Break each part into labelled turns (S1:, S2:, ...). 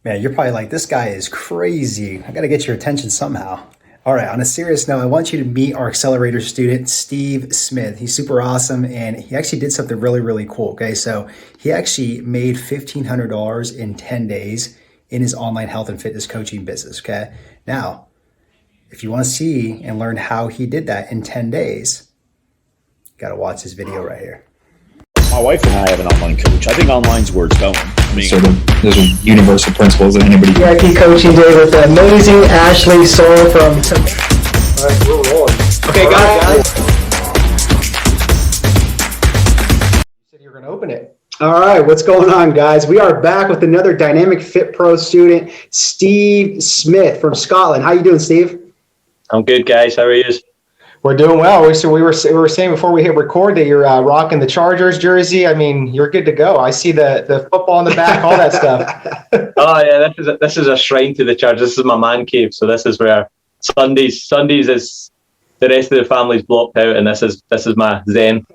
S1: Man, you're probably like, this guy is crazy. I got to get your attention somehow. All right, on a serious note, I want you to meet our accelerator student, Steve Smith. He's super awesome, and he actually did something really, really cool. Okay, so he actually made $1,500 in 10 days in his online health and fitness coaching business. Okay, now, if you want to see and learn how he did that in 10 days, you got to watch this video right here.
S2: My wife and I have an online coach. I think online's where it's going. I mean,
S3: Those are universal principles that anybody.
S4: VIP coaching day with the amazing Ashley Soul from. All right, we're rolling. Okay, guys. You said you were going to open it.
S5: All right, what's going on, guys? We are back with another Dynamic Fit Pro student, Steve Smith from Scotland. How you doing, Steve?
S6: I'm good, guys. How are you?
S4: We're doing well. So we were saying before we hit record that you're rocking the Chargers jersey. I mean, you're good to go. I see the football in the back, all that stuff.
S6: Oh yeah, this is a shrine to the church. This is my man cave. So this is where Sundays is the rest of the family's blocked out, and this is my zen.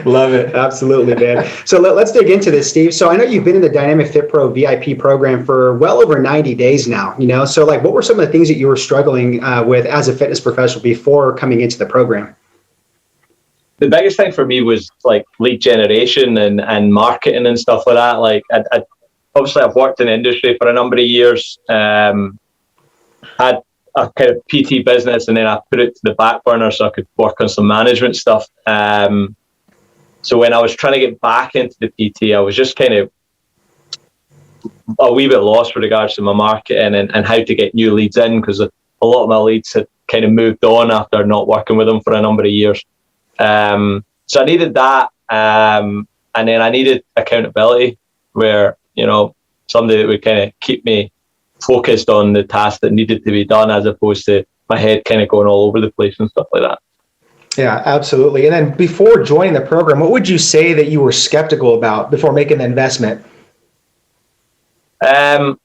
S5: Love it. Absolutely, man. So let's dig into this, Steve. So I know you've been in the Dynamic Fit Pro VIP program for well over 90 days now, so like what were some of the things that you were struggling with as a fitness professional before coming into the program?
S6: The biggest thing for me was like lead generation and marketing and stuff like that. Like obviously I've worked in the industry for a number of years, had a kind of PT business, and then I put it to the back burner so I could work on some management stuff. So when I was trying to get back into the PT, I was just kind of a wee bit lost with regards to my marketing and how to get new leads in, because a lot of my leads had kind of moved on after not working with them for a number of years. So I needed that, and then I needed accountability, where somebody that would kind of keep me focused on the task that needed to be done, as opposed to my head kind of going all over the place and stuff like that.
S4: Yeah, absolutely. And then before joining the program, what would you say that you were skeptical about before making the investment?
S6: I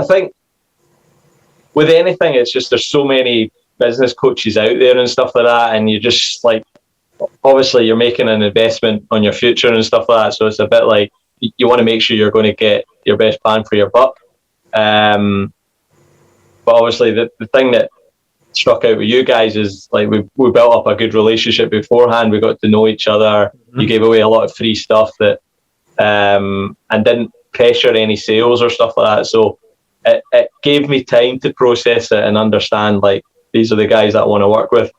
S6: think with anything, it's just there's so many business coaches out there and stuff like that, and you just like, obviously you're making an investment on your future and stuff like that, so it's a bit like you want to make sure you're going to get your best bang for your buck. But obviously the thing that struck out with you guys is like we built up a good relationship beforehand. We got to know each other. Mm-hmm. You gave away a lot of free stuff that and didn't pressure any sales or stuff like that. So it gave me time to process it and understand like these are the guys that I want to work with.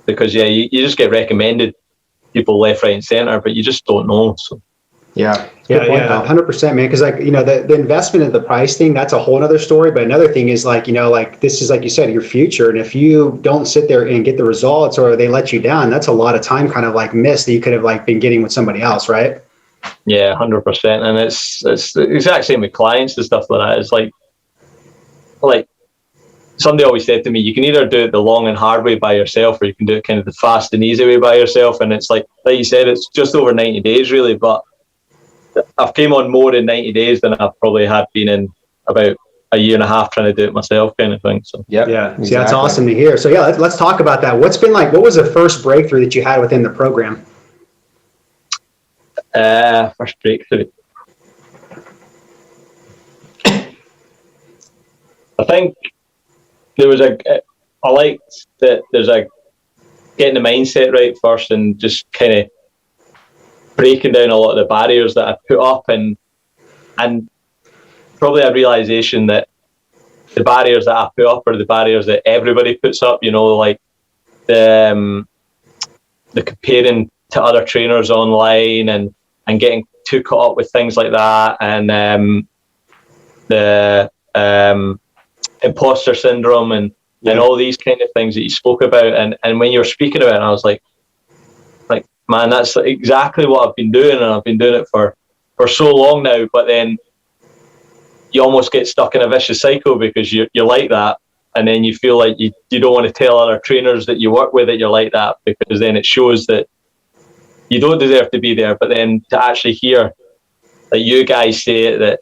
S6: Because you just get recommended people left, right, and center, but you just don't know. So.
S5: Yeah, 100%, man. Because the investment of the price thing, that's a whole other story. But another thing is like this is, like you said, your future. And if you don't sit there and get the results, or they let you down, that's a lot of time kind of like missed that you could have like been getting with somebody else, right?
S6: Yeah, 100%. And it's the exact same with clients and stuff like that. It's like somebody always said to me, you can either do it the long and hard way by yourself, or you can do it kind of the fast and easy way by yourself. And it's like you said, it's just over 90 days really, but I've came on more in 90 days than I've probably had been in about a year and a half trying to do it myself, kind of thing. So
S5: yeah, exactly. See, that's awesome to hear. So yeah, let's talk about that. What was the first breakthrough that you had within the program?
S6: First breakthrough. I think there was I liked that there's getting the mindset right first, and just kind of breaking down a lot of the barriers that I put up, and probably a realization that the barriers that I put up are the barriers that everybody puts up, like the comparing to other trainers online and getting too caught up with things like that, and the imposter syndrome and all these kind of things that you spoke about, and when you were speaking about it, I was like, man, that's exactly what I've been doing, and I've been doing it for so long now. But then you almost get stuck in a vicious cycle because you're like that, and then you feel like you don't want to tell other trainers that you work with that you're like that, because then it shows that you don't deserve to be there. But then to actually hear that you guys say it, that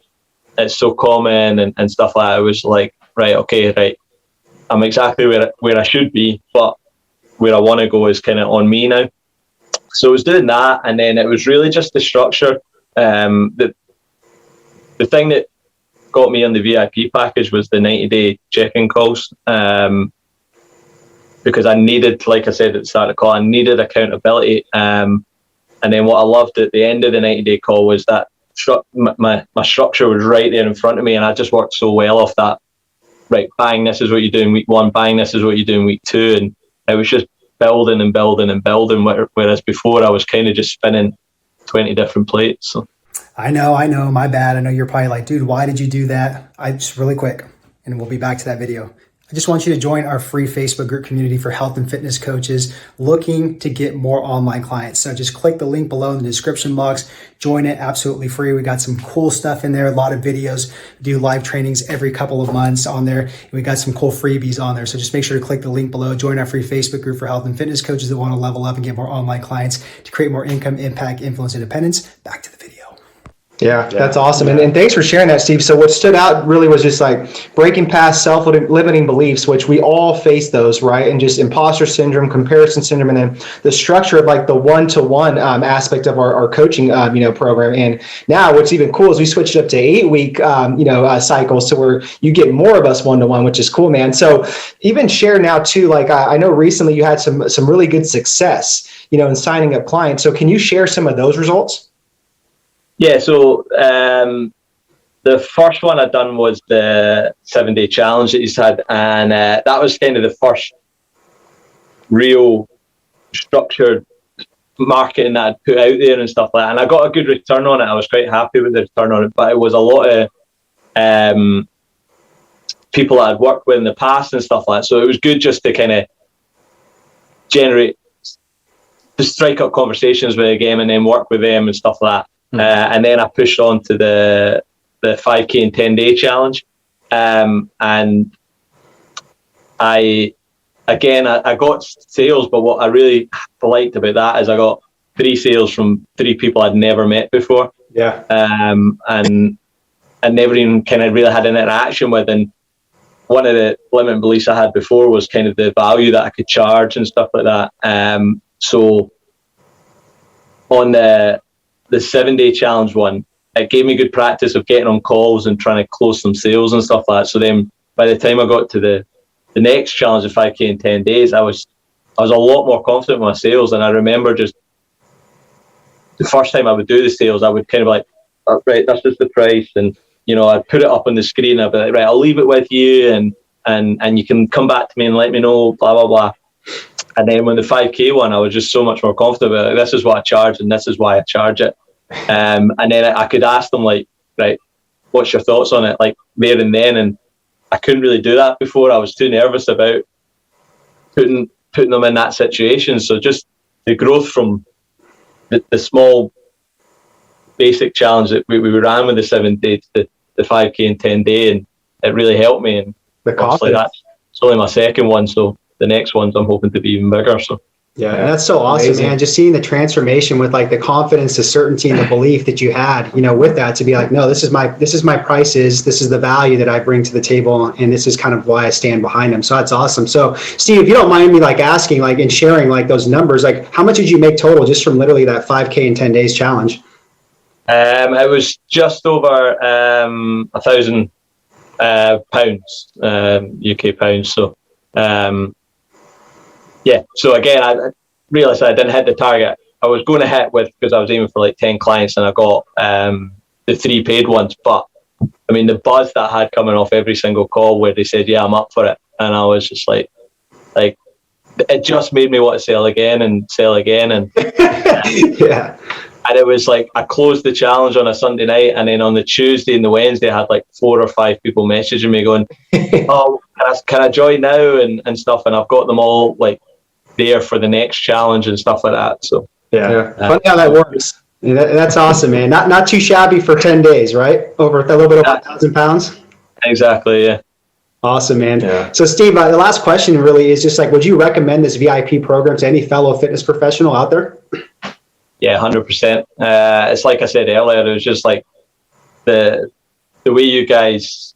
S6: it's so common and stuff like that, it was like, right, I'm exactly where I should be, but where I want to go is kind of on me now. So I was doing that, and then it was really just the structure that the thing that got me on the VIP package was the 90-day check-in calls, because I needed, like I said at the start of the call, I needed accountability. And then what I loved at the end of the 90-day call was that my structure was right there in front of me, and I just worked so well off that. Right, bang, this is what you do in week 1, bang, this is what you do in week 2. And it was just building and building and building, whereas before I was kind of just spinning 20 different plates. So.
S1: I know, my bad. I know you're probably like, dude, why did you do that? Just really quick, and we'll be back to that video. I just want you to join our free Facebook group community for health and fitness coaches looking to get more online clients. So just click the link below in the description box, join it absolutely free. We got some cool stuff in there, a lot of videos, do live trainings every couple of months on there. We got some cool freebies on there. So just make sure to click the link below, join our free Facebook group for health and fitness coaches that want to level up and get more online clients to create more income, impact, influence, independence. Back to the video.
S4: Yeah, that's awesome. And thanks for sharing that, Steve. So what stood out really was just like breaking past self-limiting beliefs, which we all face those, right? And just imposter syndrome, comparison syndrome, and then the structure of like the one-to-one aspect of our coaching, program. And now what's even cool is we switched up to 8-week, cycles to where you get more of us one-to-one, which is cool, man. So even share now too, like I know recently you had some really good success, in signing up clients. So can you share some of those results?
S6: Yeah, so the first one I'd done was the 7-day challenge that he's had, and that was kind of the first real structured marketing that I'd put out there and stuff like that. And I got a good return on it. I was quite happy with the return on it, but it was a lot of people that I'd worked with in the past and stuff like that. So it was good just to kind of to strike up conversations with them and then work with them and stuff like that. And then I pushed on to the 5K in 10-day challenge. And I got sales, but what I really liked about that is I got 3 sales from 3 people I'd never met before.
S4: Yeah.
S6: And I never even kind of really had an interaction with. And one of the limiting beliefs I had before was kind of the value that I could charge and stuff like that. So on the 7-day challenge one, it gave me good practice of getting on calls and trying to close some sales and stuff like that. So then by the time I got to the next challenge of 5K in 10 days, I was a lot more confident with my sales. And I remember just the first time I would do the sales, I would kind of like, oh, right, that's just the price. And, I'd put it up on the screen. I'd be like, right, I'll leave it with you and you can come back to me and let me know, blah, blah, blah. And then when the 5K one, I was just so much more confident about it. This is what I charge and this is why I charge it. And then I could ask them like, right, what's your thoughts on it? Like there and then. And I couldn't really do that before. I was too nervous about putting them in that situation. So just the growth from the small basic challenge that we ran with the 7 day to the 5K and 10 day. And it really helped me. And obviously it's only my second one. So the next ones I'm hoping to be even bigger. So
S5: yeah, and that's so awesome, amazing, man. Just seeing the transformation with like the confidence, the certainty, and the belief that you had, with that to be like, no, this is my prices, this is the value that I bring to the table, and this is kind of why I stand behind them. So that's awesome. So Steve, if you don't mind me like asking, like and sharing like those numbers, like how much did you make total just from literally that 5K in 10 days challenge?
S6: It was just over £1,000 UK pounds. So. So again, I realised I didn't hit the target I was going to hit with, because I was aiming for like 10 clients and I got the 3 paid ones. But I mean, the buzz that I had coming off every single call where they said, yeah, I'm up for it. And I was just like it just made me want to sell again. And
S5: yeah.
S6: And it was like I closed the challenge on a Sunday night, and then on the Tuesday and the Wednesday I had like 4 or 5 people messaging me going, oh, can I join now and stuff, and I've got them all like there for the next challenge and stuff like that. So
S5: yeah. Funny how that works. That's awesome, man. Not too shabby for 10 days, right? Over a little bit over 1,000 pounds.
S6: Exactly, yeah.
S5: Awesome, man.
S6: Yeah.
S5: So Steve, the last question really is just like, would you recommend this VIP program to any fellow fitness professional out there?
S6: Yeah, 100%. It's like I said earlier, it was just like the way you guys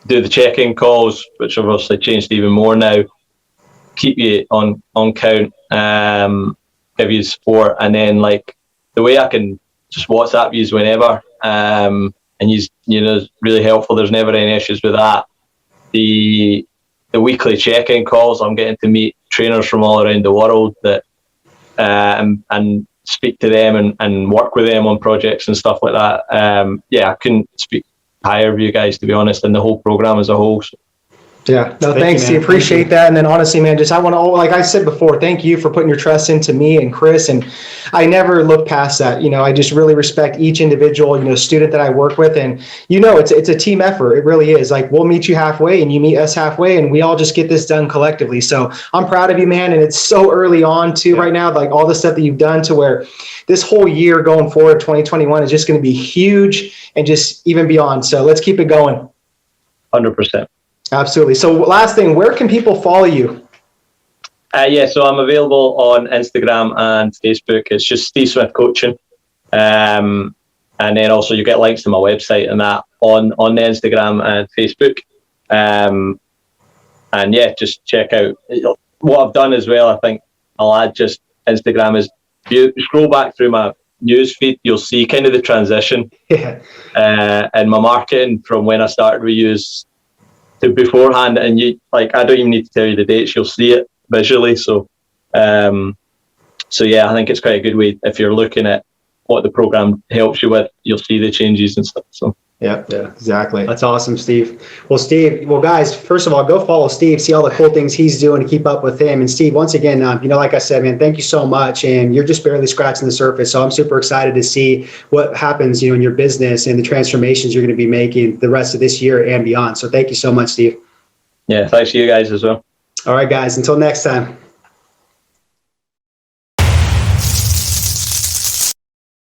S6: do the check-in calls, which have obviously changed even more now, keep you on count, give you support, and then like the way I can just WhatsApp you whenever, and he's really helpful. There's never any issues with that. The weekly check-in calls, I'm getting to meet trainers from all around the world that and speak to them and work with them on projects and stuff like that. I couldn't speak higher of you guys, to be honest, and the whole program as a whole. So.
S4: Yeah, no, thanks. Steve. Appreciate that. And then honestly, man, I want to, like I said before, thank you for putting your trust into me and Chris. And I never look past that. I just really respect each individual, student that I work with. And, it's a team effort. It really is. Like, we'll meet you halfway and you meet us halfway and we all just get this done collectively. So I'm proud of you, man. And it's so early on too right now, like all the stuff that you've done to where this whole year going forward, 2021 is just going to be huge and just even beyond. So let's keep it going.
S6: 100%.
S4: Absolutely. So last thing, where can people follow you?
S6: So I'm available on Instagram and Facebook. It's just Steve Smith Coaching. And then also you get links to my website and that on the Instagram and Facebook. And just check out what I've done as well. I think I'll add just Instagram is, if you scroll back through my news feed, you'll see kind of the transition in my marketing from when I started with use to beforehand, and I don't even need to tell you the dates, you'll see it visually. So I think it's quite a good way if you're looking at what the program helps you with, you'll see the changes and stuff. So
S5: yeah, exactly. That's awesome, Steve. Well, guys, first of all, go follow Steve, see all the cool things he's doing to keep up with him. And Steve, once again, like I said, man, thank you so much. And you're just barely scratching the surface. So I'm super excited to see what happens, in your business and the transformations you're going to be making the rest of this year and beyond. So thank you so much, Steve.
S6: Yeah, thanks to you guys as well.
S5: All right, guys, until next time.